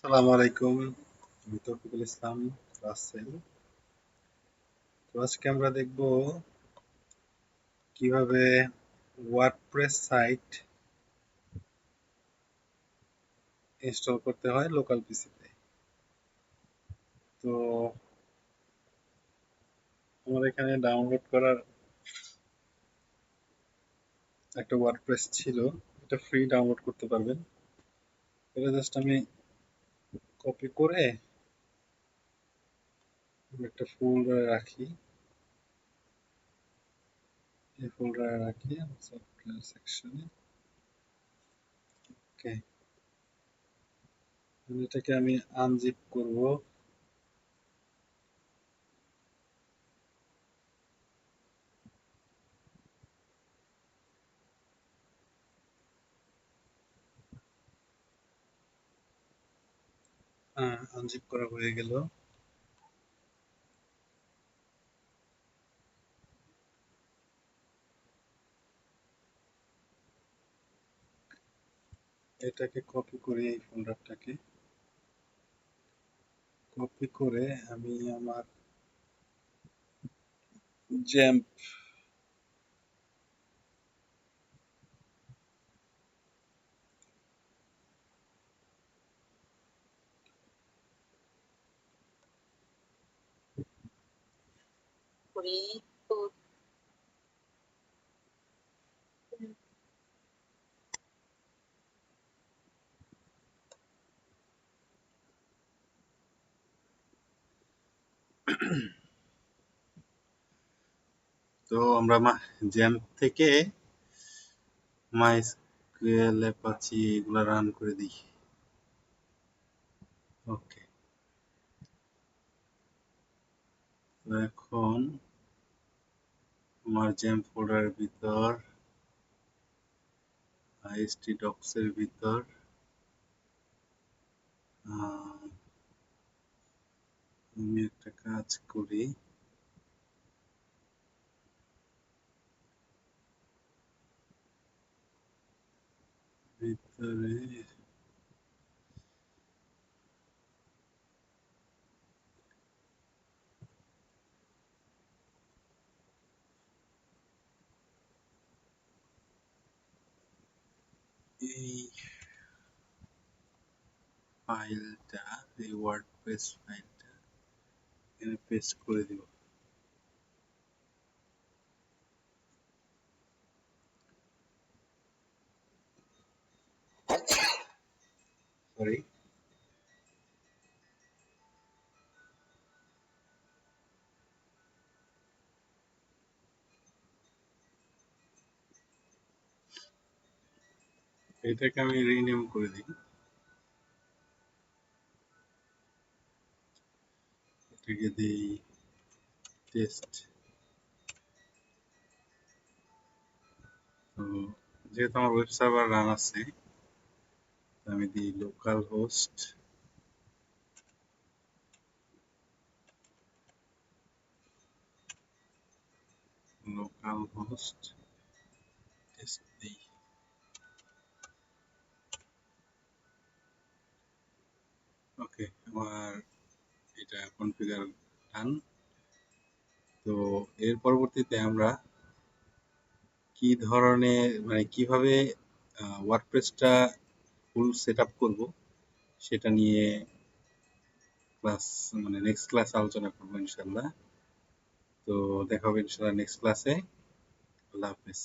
আসসালামু আলাইকুম। আমি তৌফিকুল ইসলাম রাসেল। তো আজকে আমরা দেখব কিভাবে ওয়ার্ডপ্রেস সাইট ইনস্টল করতে হয় লোকাল পিসিতে। তো আমার এখানে ডাউনলোড করার একটা ওয়ার্ডপ্রেস ছিল, এটা ফ্রি ডাউনলোড করতে পারবেন। এটা জাস্ট আমি কপি করে একটা ফোল্ডারে রাখি। এই ফোল্ডারে রাখি সফটওয়্যার সেকশনে। ওকে, এটাকে আমি আনজিপ করব। হ্যাঁ, আনজিপ করা হয়ে গেল। এটাকে কপি করে এই ফোল্ডারটাকে কপি করে আমি আমার জ্যাম্প করি তো আমরা জ্যাম্প থেকে মাইস্কুয়েল অ্যাপাচি এগুলা রান করে দিই। ওকে, তো এখন আমার জ্যাম্প ফোল্ডারের ভিতর আইএসটি ডক্স এর ভিতর আমি একটা কাজ করি। ভিতরে এই ফাইলটা, এই ওয়ার্ডপ্রেস ফাইলটা এখানে পেস্ট করে দিব। সরি, এটাকে আমি রিনেম করে দিই। এটাকে দিই টেস্ট। তো যেহেতু আমার ওয়েব সার্ভার রান আছে, আমি দিই লোকাল হোস্ট টেস্ট দিই। ওকে, আমার এটা কনফিগার ডান। তো এর পরবর্তীতে আমরা কি ধরনের কিভাবে ওয়ার্ডপ্রেসটা ফুল সেট আপ করবো সেটা নিয়ে ক্লাস নেক্সট ক্লাস আলোচনা করবো ইনশাল্লাহ। তো দেখা হবে ইনশাল্লাহ নেক্সট ক্লাসে। আল্লাহ হাফেজ।